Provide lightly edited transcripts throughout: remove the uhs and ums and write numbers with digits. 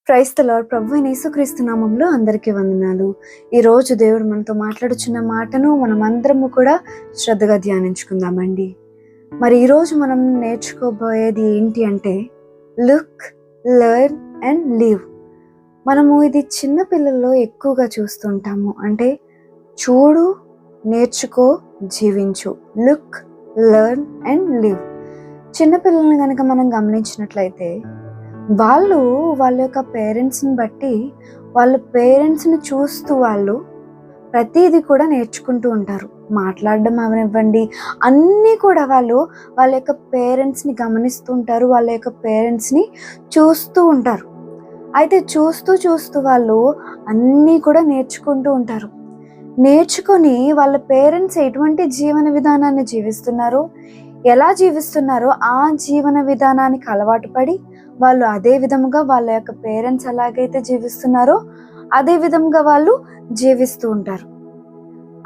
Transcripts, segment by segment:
Praise the lord. ప్రభువైన యేసుక్రీస్తు నామములో అందరికీ వందనాలు. ఈరోజు దేవుడు మనతో మాట్లాడుచున్న మాటను మనమందరము కూడా శ్రద్ధగా ధ్యానించుకుందామండి. మరి ఈరోజు మనం నేర్చుకోబోయేది ఏంటి అంటే లుక్, లెర్న్ అండ్ లివ్. మనము ఇది చిన్న పిల్లల్లో ఎక్కువగా చూస్తుంటాము. అంటే చూడు, నేర్చుకో, జీవించు. Look, learn and live. చిన్నపిల్లల్ని కనుక మనం గమనించినట్లయితే వాళ్ళ యొక్క పేరెంట్స్ని బట్టి వాళ్ళ పేరెంట్స్ని చూస్తూ వాళ్ళు ప్రతిదీ కూడా నేర్చుకుంటూ ఉంటారు. మాట్లాడడం అవనివ్వండి, అన్నీ కూడా వాళ్ళ యొక్క పేరెంట్స్ని గమనిస్తూ ఉంటారు, వాళ్ళ యొక్క పేరెంట్స్ని చూస్తూ ఉంటారు. అయితే చూస్తూ వాళ్ళు అన్నీ కూడా నేర్చుకుంటూ ఉంటారు. నేర్చుకొని వాళ్ళ పేరెంట్స్ ఎటువంటి జీవన విధానాన్ని జీవిస్తున్నారో, ఎలా జీవిస్తున్నారో ఆ జీవన విధానానికి అలవాటు పడి వాళ్ళు అదే విధముగా వాళ్ళ యొక్క పేరెంట్స్ ఎలాగైతే జీవిస్తున్నారో అదే విధంగా వాళ్ళు జీవిస్తూ ఉంటారు.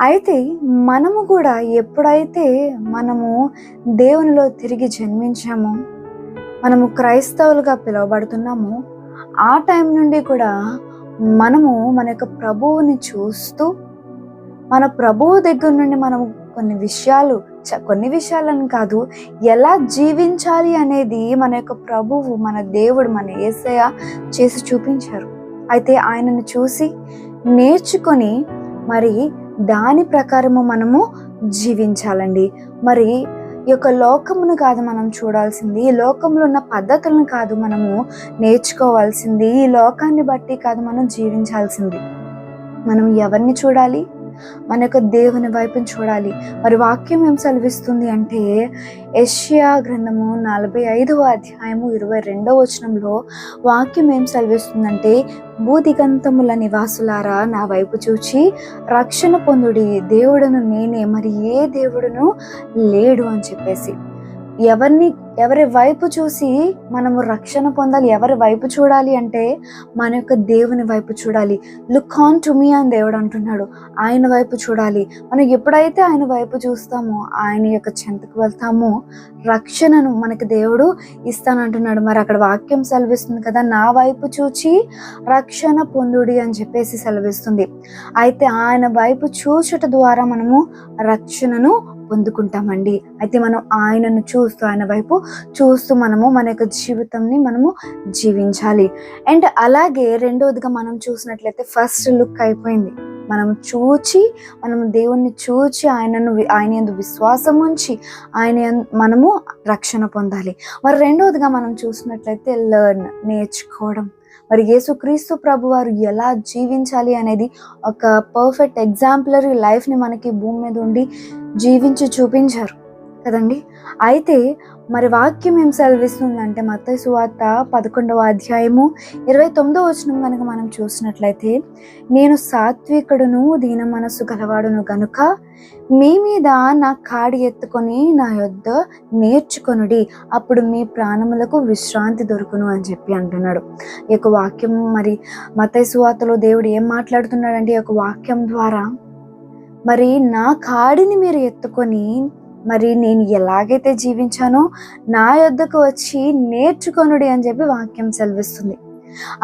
అయితే మనము కూడా ఎప్పుడైతే మనము దేవునిలో తిరిగి జన్మించామో, మనము క్రైస్తవులుగా పిలువబడుతున్నామో, ఆ టైం నుండి కూడా మనము మన యొక్క ప్రభువుని చూస్తూ మన ప్రభువు దగ్గర నుండి మనము కొన్ని విషయాలను కాదు, ఎలా జీవించాలి అనేది మన యొక్క ప్రభువు, మన దేవుడు, మన యేసయ్య చేసి చూపించారు. అయితే ఆయనను చూసి నేర్చుకొని మరి దాని ప్రకారము మనము జీవించాలండి. మరి ఈ యొక్క లోకమును కాదు మనం చూడాల్సింది, ఈ లోకంలో ఉన్న పద్ధతులను కాదు మనము నేర్చుకోవాల్సింది, ఈ లోకాన్ని బట్టి కాదు మనం జీవించాల్సింది. మనం ఎవరిని చూడాలి? మన యొక్క దేవుని వైపుని చూడాలి. మరి వాక్యం ఏం సెలవిస్తుంది అంటే యెషయా గ్రంథము 45వ అధ్యాయము 22వ వచనంలో వాక్యం ఏం సెలవిస్తుందంటే, భూదిగంతముల నివాసులారా నా వైపు చూచి రక్షణ పొందుడి, దేవుడును నేనే, మరి ఏ దేవుడును లేడు అని చెప్పేసి. ఎవరి వైపు చూసి మనము రక్షణ పొందాలి, ఎవరి వైపు చూడాలి అంటే మన యొక్క దేవుని వైపు చూడాలి. లుక్ ఆన్ టు మీ అని దేవుడు అంటున్నాడు. ఆయన వైపు చూడాలి. మనం ఎప్పుడైతే ఆయన వైపు చూస్తామో, ఆయన యొక్క చెంతకు వెళ్తామో, రక్షణను మనకి దేవుడు ఇస్తానంటున్నాడు. మరి అక్కడ వాక్యం సెలవిస్తుంది కదా, నా వైపు చూచి రక్షణ పొందుడి అని చెప్పేసి సెలవిస్తుంది. అయితే ఆయన వైపు చూచుట ద్వారా మనము రక్షణను పొందుకుంటామండి. అయితే మనం ఆయనను చూస్తూ, ఆయన వైపు చూస్తూ మనము మన యొక్క జీవితంని మనము జీవించాలి. అండ్ అలాగే రెండవదిగా మనం చూసినట్లయితే ఫస్ట్ లుక్ అయిపోయింది. మనము దేవుణ్ణి చూచి ఆయన యందు విశ్వాసం ఉంచి మనము రక్షణ పొందాలి. మరి రెండవదిగా మనం చూసినట్లయితే లెర్న్, నేర్చుకోవడం. మరి యేసుక్రీస్తు ప్రభు వారు ఎలా జీవించాలి అనేది ఒక పర్ఫెక్ట్ ఎగ్జాంపులరీ లైఫ్ని మనకి భూమి మీద ఉండి జీవించి చూపించారు కదండి. అయితే మరి వాక్యం ఏం సెలవిస్తుందంటే మత్తయి సువార్త 11వ అధ్యాయము 29వ వచనం కనుక మనం చూసినట్లయితే, నేను సాత్వికుడును దీన మనస్సు గలవాడును గనుక మీ మీద నా కాడి ఎత్తుకొని నా యొద్ద నేర్చుకొనుడి, అప్పుడు మీ ప్రాణములకు విశ్రాంతి దొరుకును అని చెప్పి అంటున్నాడు. ఈ యొక్క వాక్యం మరి మత్తయి సువార్తలో దేవుడు ఏం మాట్లాడుతున్నాడంటే, ఈ యొక్క వాక్యం ద్వారా మరి నా కాడిని మీరు ఎత్తుకొని మరి నేను ఎలాగైతే జీవించానో నా యొద్దకు వచ్చి నేర్చుకొనుడి అని చెప్పి వాక్యం సెలవిస్తుంది.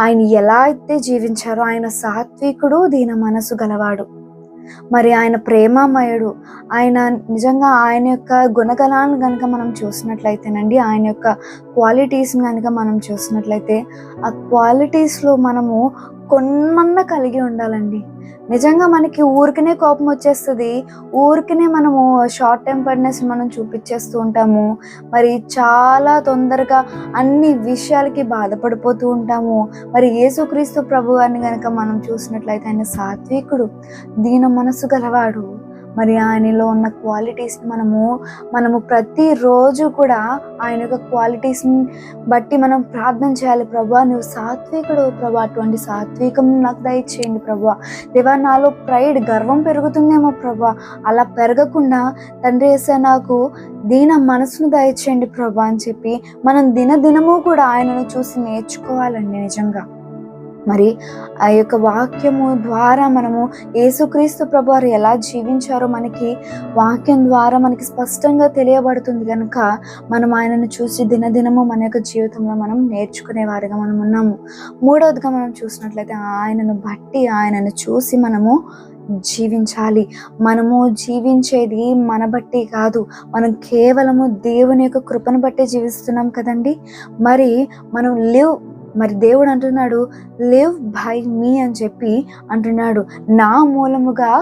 ఆయన ఎలా అయితే జీవించారో, ఆయన సాత్వికుడు, దీన మనసు గలవాడు, మరి ఆయన ప్రేమమయుడు. ఆయన నిజంగా ఆయన యొక్క గుణగణాలను కనుక మనం చూసినట్లయితేనండి, ఆయన యొక్క క్వాలిటీస్ని కనుక మనం చూసినట్లయితే, ఆ క్వాలిటీస్లో మనము కొన్నన్న కలిగి ఉండాలండి. నిజంగా మనకి ఊరికనే కోపం వచ్చేస్తుంది, ఊరికనే మనము షార్ట్ టెంపర్నెస్ మనం చూపించేస్తూ ఉంటాము. మరి చాలా తొందరగా అన్ని విషయాలకి బాధపడిపోతూ ఉంటాము. మరి యేసుక్రీస్తు ప్రభు అని కనుక మనం చూసినట్లయితే ఆయన సాత్వికుడు, దీన మనసు గలవాడు. మరి ఆయనలో ఉన్న క్వాలిటీస్ని మనము ప్రతిరోజు కూడా ఆయన యొక్క క్వాలిటీస్ని బట్టి మనం ప్రార్థన చేయాలి. ప్రభువా నువ్వు సాత్వికుడు ప్రభువా, అటువంటి సాత్వికం నాకు దయచేయండి ప్రభువా. దేవా నాలో ప్రైడ్, గర్వం పెరుగుతుందేమో ప్రభువా, అలా పెరగకుండా తండ్రి యేసయ్య నాకు దీన మనసును దయచేయండి ప్రభువా అని చెప్పి మనం దినదినము కూడా ఆయనను చూసి నేర్చుకోవాలండి. నిజంగా మరి ఆ యొక్క వాక్యము ద్వారా మనము యేసుక్రీస్తు ప్రభువారు ఎలా జీవించారో మనకి వాక్యం ద్వారా మనకి స్పష్టంగా తెలియబడుతుంది కనుక మనం ఆయనను చూసి దినదినము మన యొక్క జీవితంలో మనం నేర్చుకునేవారిగా మనం ఉన్నాము. మూడవదిగా మనం చూసినట్లయితే ఆయనను చూసి మనము జీవించాలి. మనము జీవించేది మన బట్టి కాదు, మనం కేవలము దేవుని యొక్క కృపను బట్టే జీవిస్తున్నాం కదండి. మరి దేవుడు అంటున్నాడు, లివ్ బై మీ అని చెప్పి అంటున్నాడు. నా మూలముగా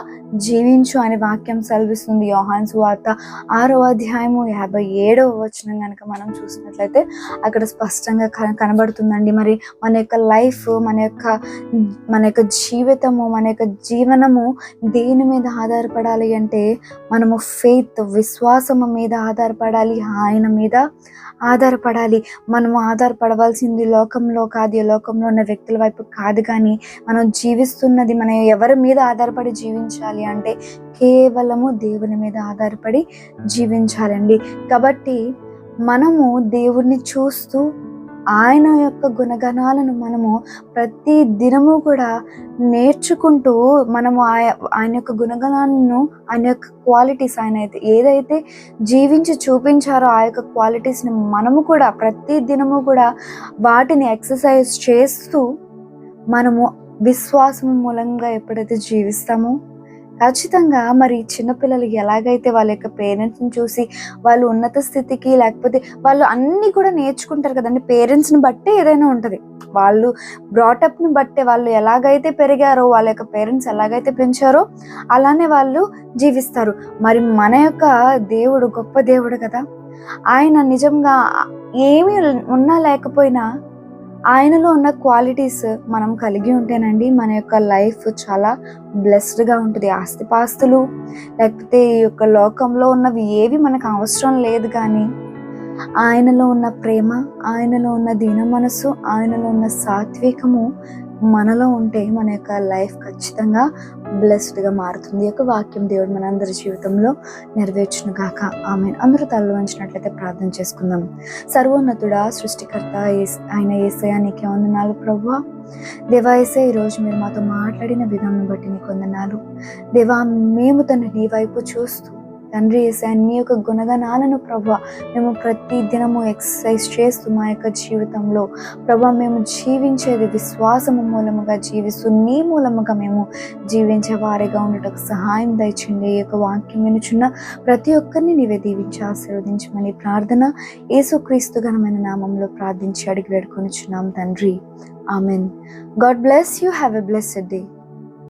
జీవించు అనే వాక్యం సెలవిస్తుంది. యోహాను సువార్త 6వ అధ్యాయము 57వ వచనం కనుక మనం చూసినట్లయితే అక్కడ స్పష్టంగా కనబడుతుందండి. మరి మన యొక్క లైఫ్, మన యొక్క జీవితము, మన యొక్క జీవనము దేని మీద ఆధారపడాలి అంటే మనము విశ్వాసము మీద ఆధారపడాలి, ఆయన మీద ఆధారపడాలి. మనము ఆధారపడవలసింది లోకంలో కాదు, ఈ లోకంలో ఉన్న వ్యక్తుల వైపు కాదు, కానీ మనం జీవిస్తున్నది మనం ఎవరి మీద ఆధారపడి జీవించాలి అంటే కేవలము దేవుని మీద ఆధారపడి జీవించాలండి. కాబట్టి మనము దేవుణ్ణి చూస్తూ ఆయన యొక్క గుణగణాలను మనము ప్రతి దినము కూడా నేర్చుకుంటూ మనము ఆయన యొక్క గుణగణాలను, ఆయన యొక్క క్వాలిటీస్, ఆయన ఏదైతే జీవించి చూపించారో ఆ యొక్క క్వాలిటీస్ని మనము కూడా ప్రతి దినము కూడా వాటిని ఎక్సర్సైజ్ చేస్తూ మనము విశ్వాసం మూలంగా ఎప్పుడైతే జీవిస్తామో ఖచ్చితంగా మరి చిన్నపిల్లలు ఎలాగైతే వాళ్ళ యొక్క పేరెంట్స్ని చూసి వాళ్ళు ఉన్నత స్థితికి, లేకపోతే వాళ్ళు అన్నీ కూడా నేర్చుకుంటారు కదండి. పేరెంట్స్ని బట్టే ఏదైనా ఉంటుంది, వాళ్ళు బ్రాటప్ని బట్టే, వాళ్ళు ఎలాగైతే పెరిగారో, వాళ్ళ యొక్క పేరెంట్స్ ఎలాగైతే పెంచారో అలానే వాళ్ళు జీవిస్తారు. మరి మన యొక్క దేవుడు గొప్ప దేవుడు కదా. ఆయన నిజంగా ఏమీ ఉన్నా లేకపోయినా ఆయనలో ఉన్న క్వాలిటీస్ మనం కలిగి ఉంటేనండి మన యొక్క లైఫ్ చాలా బ్లెస్డ్గా ఉంటుంది. ఆస్తిపాస్తులు లేకపోతే ఈ యొక్క లోకంలో ఉన్నవి ఏవి మనకు అవసరం లేదు, కానీ ఆయనలో ఉన్న ప్రేమ, ఆయనలో ఉన్న దీన మనసు, ఆయనలో ఉన్న సాత్వికము మనలో ఉంటే మన యొక్క లైఫ్ ఖచ్చితంగా బ్లెస్డ్గా మారుతుంది. యొక్క వాక్యం దేవుడు మనందరి జీవితంలో నెరవేర్చును గాక. ఆమేన్. అందరూ తలలు వంచినట్లయితే ప్రార్థన చేసుకుందాం. సర్వోన్నతుడా, సృష్టికర్త ఆయన యేసయ్యా, నీకే వందనాలు ప్రభువా. దేవా యేసయ్యా, ఈరోజు మీరు మాతో మాట్లాడిన విధానం బట్టి నీకు వందనాలు దేవా. మేము నీ వైపు చూస్తూ తండ్రి యేసయ్యా, నీ యొక్క గుణగణాలను ప్రభువా మేము ప్రతి దినము ఎక్సర్సైజ్ చేస్తూ మా యొక్క జీవితంలో ప్రభువా మేము జీవించేది విశ్వాసము మూలముగా జీవిస్తూ నీ మూలముగా మేము జీవించే వారిగా ఉండటకు సహాయం దయచేయండి. ఈ యొక్క వాక్యం వినుచున్న ప్రతి ఒక్కరిని నీవే దీవించి ఆశీర్వదించమని ప్రార్థన యేసుక్రీస్తు ఘనమైన నామంలో ప్రార్థించి అడిగి వేడుకొనిచున్నాం తండ్రి. Amen. God bless you. Have a blessed day.